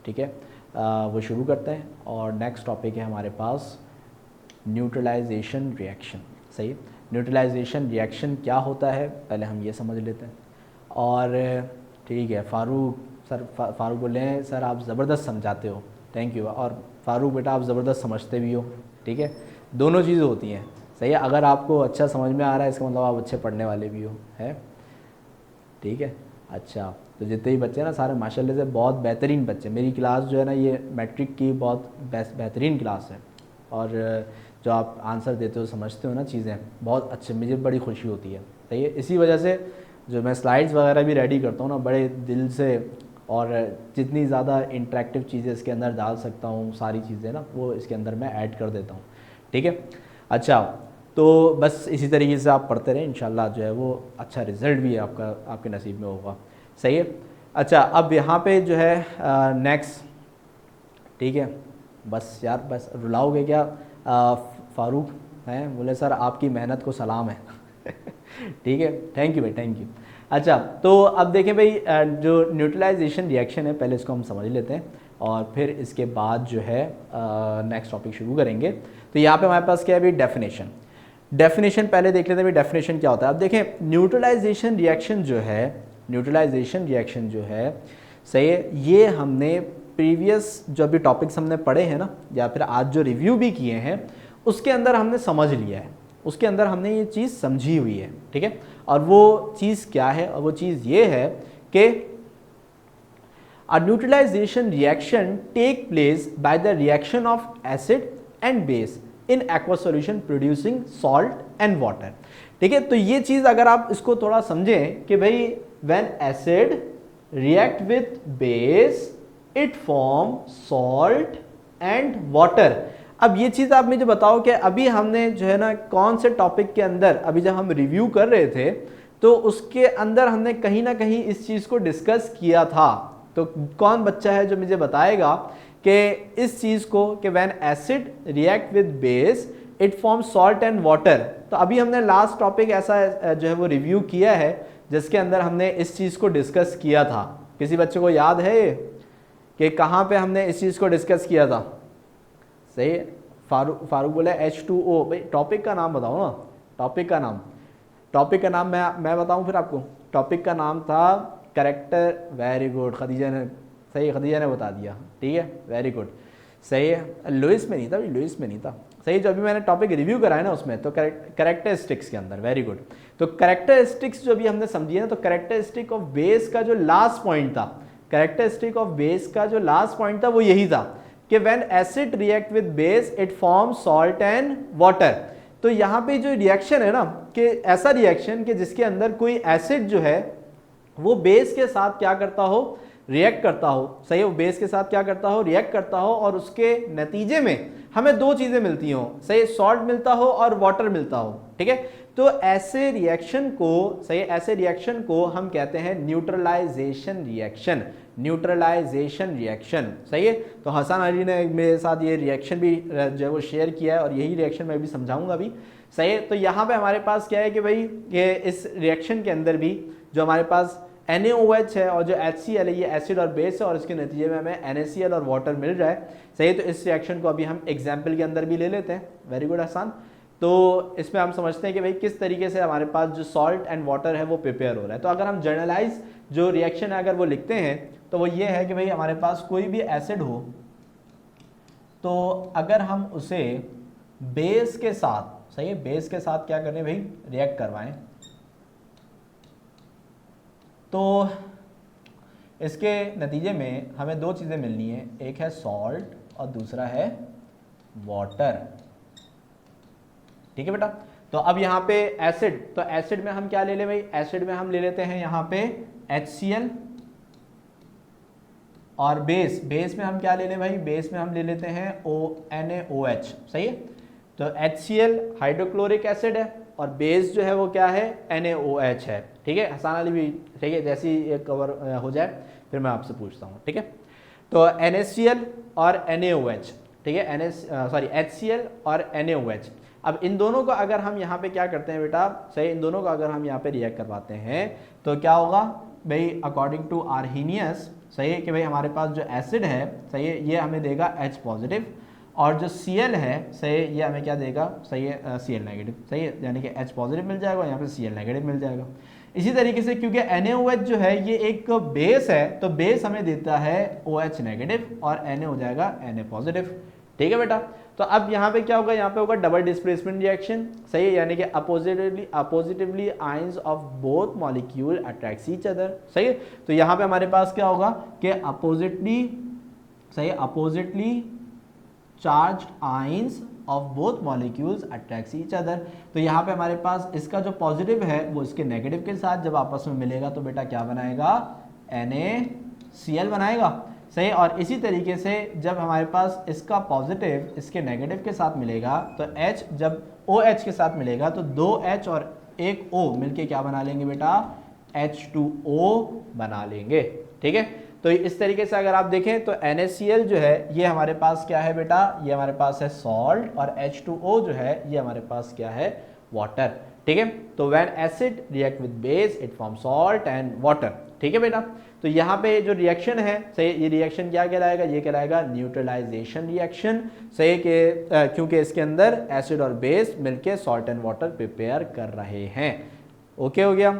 ठीक है। वो शुरू करते हैं और नेक्स्ट टॉपिक है हमारे पास न्यूट्रलाइजेशन रिएक्शन। सही, न्यूट्रलाइजेशन रिएक्शन क्या होता है पहले हम ये समझ लेते हैं। और ठीक है, फारूक सर, फारूक बोले हैं सर आप ज़बरदस्त समझाते हो, थैंक यू। और फारूक बेटा आप ज़बरदस्त समझते भी हो, ठीक है, दोनों चीज़ें होती हैं। सही है, अगर आपको अच्छा समझ में आ रहा है इसका मतलब आप अच्छे पढ़ने वाले भी हो, है, ठीक है। अच्छा, तो जितने भी बच्चे हैं ना सारे माशाल्लाह से बहुत बेहतरीन बच्चे, मेरी क्लास जो है ना ये मैट्रिक की बहुत बेहतरीन क्लास है। और जो आप आंसर देते हो, समझते हो ना चीज़ें, बहुत अच्छे, मुझे बड़ी खुशी होती है। सही है, इसी वजह से जो मैं स्लाइड्स वगैरह भी रेडी करता हूँ ना बड़े दिल से, और जितनी ज़्यादा इंटरेक्टिव चीज़ें इसके अंदर डाल सकता हूँ, सारी चीज़ें ना वो इसके अंदर मैं ऐड कर देता हूँ, ठीक है। अच्छा, तो बस इसी तरीके से आप पढ़ते रहें, इंशाल्लाह जो है वो अच्छा रिज़ल्ट भी है आपका, आपके नसीब में होगा। सही है। अच्छा, अब यहाँ पे जो है नेक्स्ट, ठीक है, बस यार बस रुलाओगे क्या फारूक हैं, बोले सर आपकी मेहनत को सलाम है ठीक है, थैंक यू भाई, थैंक यू। अच्छा, तो अब देखें भाई जो न्यूट्रलाइजेशन रिएक्शन है पहले इसको हम समझ लेते हैं और फिर इसके बाद जो है नेक्स्ट टॉपिक शुरू करेंगे। तो यहाँ पे हमारे पास क्या है भाई, डेफिनेशन। डेफिनेशन पहले देख लेते हैं भाई, डेफिनेशन क्या होता है। अब देखें न्यूट्रलाइजेशन रिएक्शन जो है, न्यूट्रलाइजेशन रिएक्शन जो है, सही है, ये हमने प्रीवियस जो अभी टॉपिक्स हमने पढ़े हैं ना, या फिर आज जो रिव्यू भी किए हैं उसके अंदर हमने समझ लिया है, उसके अंदर हमने ये चीज़ समझी हुई है, ठीक है। और वो चीज़ क्या है, और वो चीज़ ये है कि a neutralization reaction take place by the reaction of acid and base in aqueous solution producing salt and water, ठीक है। तो ये चीज़ अगर आप इसको थोड़ा समझें कि भाई when acid react with base it form salt and water। अब ये चीज़ आप मुझे बताओ कि अभी हमने जो है ना कौन से टॉपिक के अंदर, अभी जब हम रिव्यू कर रहे थे तो उसके अंदर हमने कहीं ना कहीं इस चीज़ को डिस्कस किया था। तो कौन बच्चा है जो मुझे बताएगा कि इस चीज़ को कि when acid react with base it form salt and water. तो अभी हमने लास्ट टॉपिक ऐसा जो है वो रिव्यू किया है जिसके अंदर हमने इस चीज़ को डिस्कस किया था। किसी बच्चे को याद है ये कि कहाँ पे हमने इस चीज़ को डिस्कस किया था? सही, फारूक बोले H2O। भाई टॉपिक का नाम बताओ ना, टॉपिक का नाम, टॉपिक का नाम मैं बताऊं फिर आपको। टॉपिक का नाम था करेक्टर, वेरी गुड, खदीजा ने, सही, खदीजा ने बता दिया, ठीक है, वेरी गुड, सही है। लुइस में नहीं था, लुइस में नहीं था, सही। जो अभी मैंने टॉपिक रिव्यू कराया ना उसमें तो करेक्टरिस्टिक्स के अंदर, वेरी गुड। तो करेक्टरिस्टिक्स जो भी हमने समझी है ना, तो करेक्टरिस्टिक ऑफ बेस का जो लास्ट पॉइंट था, करेक्टरिस्टिक ऑफ बेस का जो लास्ट पॉइंट था वो यही था कि when acid react with base it form salt and water. तो यहाँ पे जो रिएक्शन है ना, कि ऐसा रिएक्शन कि जिसके अंदर कोई एसिड जो है वो बेस के साथ क्या करता हो, रिएक्ट करता हो, सही है, वो बेस के साथ क्या करता हो, रिएक्ट करता हो, और उसके नतीजे में हमें दो चीजें मिलती हो, सही, सॉल्ट मिलता हो और वाटर मिलता हो, ठीक है। तो ऐसे रिएक्शन को, सही, ऐसे रिएक्शन को हम कहते हैं न्यूट्रलाइजेशन रिएक्शन, न्यूट्रलाइजेशन रिएक्शन, सही है। तो हसन अली ने मेरे साथ ये रिएक्शन भी जो है वो शेयर किया है और यही रिएक्शन मैं भी समझाऊंगा अभी, सही है। तो यहाँ पे हमारे पास क्या है कि भाई ये इस रिएक्शन के अंदर भी जो हमारे पास NaOH है और जो HCl है, ये एसिड और बेस है, और इसके नतीजे में हमें NaCl और वाटर मिल रहा है, सही। तो इस रिएक्शन को अभी हम एग्जाम्पल के अंदर भी ले लेते हैं, वेरी गुड हसन। तो इसमें हम समझते हैं कि भाई किस तरीके से हमारे पास जो सॉल्ट एंड वाटर है वो प्रिपेयर हो रहा है। तो अगर हम जर्नलाइज जो रिएक्शन है अगर वो लिखते हैं तो वो ये है कि भाई हमारे पास कोई भी एसिड हो तो अगर हम उसे बेस के साथ, सही है, बेस के साथ क्या करें भाई, रिएक्ट करवाएं, तो इसके नतीजे में हमें दो चीज़ें मिलनी है, एक है सॉल्ट और दूसरा है वाटर, ठीक है बेटा। तो अब यहाँ पे एसिड, तो एसिड में हम क्या ले ले भाई, एसिड में हम ले लेते हैं यहाँ पे HCl, और बेस, बेस में हम क्या ले लें भाई, बेस में हम ले लेते हैं NaOH, सही है। तो HCl हाइड्रोक्लोरिक एसिड है और बेस जो है वो क्या है, NaOH है, ठीक है। हसन अली भी, ठीक है, जैसे ही कवर हो जाए फिर मैं आपसे पूछता हूँ, ठीक है। तो NaCl और NaOH, ठीक है, HCl और NaOH। अब इन दोनों को अगर हम यहाँ पे क्या करते हैं बेटा, सही, इन दोनों को अगर हम यहाँ पे रिएक्ट करवाते हैं तो क्या होगा भाई, अकॉर्डिंग टू आर्हेनियस, सही है कि भाई हमारे पास जो एसिड है, सही है, ये हमें देगा H पॉजिटिव, और जो Cl है, सही है, ये हमें क्या देगा, सही है, Cl नेगेटिव, सही है, यानी कि H पॉजिटिव मिल जाएगा, यहाँ पे Cl नेगेटिव मिल जाएगा। इसी तरीके से क्योंकि NaOH जो है ये एक बेस है, तो बेस हमें देता है OH नेगेटिव और Na हो जाएगा Na पॉजिटिव। ठीक है बेटा, तो अब यहाँ पे क्या होगा, यहाँ पे होगा डबल डिस्प्लेसमेंट रिएक्शन, सही है, यानी कि oppositely ions of both molecule attracts each other, सही है। तो यहाँ पे हमारे पास क्या होगा कि अपोजिटली, सही है, oppositely charge ions of both molecules attracts each other. तो यहाँ पे हमारे पास इसका जो पॉजिटिव है वो इसके नेगेटिव के साथ जब आपस में मिलेगा तो बेटा क्या बनाएगा, NaCl बनाएगा, सही। और इसी तरीके से जब हमारे पास इसका पॉजिटिव इसके नेगेटिव के साथ मिलेगा तो H जब OH के साथ मिलेगा तो 2H और एक O मिलके क्या बना लेंगे बेटा, H2O बना लेंगे। ठीक है, तो इस तरीके से अगर आप देखें तो NaCl जो है ये हमारे पास क्या है बेटा, ये हमारे पास है सॉल्ट, और H2O जो है ये हमारे पास क्या है, वाटर। ठीक है, तो when acid react with base it form salt and water. ठीक है बेटा, तो यहाँ पे जो रिएक्शन है, सही, ये रिएक्शन क्या कहलाएगा, ये कहलाएगा न्यूट्रलाइजेशन रिएक्शन, सही, कि क्योंकि इसके अंदर एसिड और बेस मिलके सॉल्ट एंड वाटर प्रिपेयर कर रहे हैं। ओके हो गया।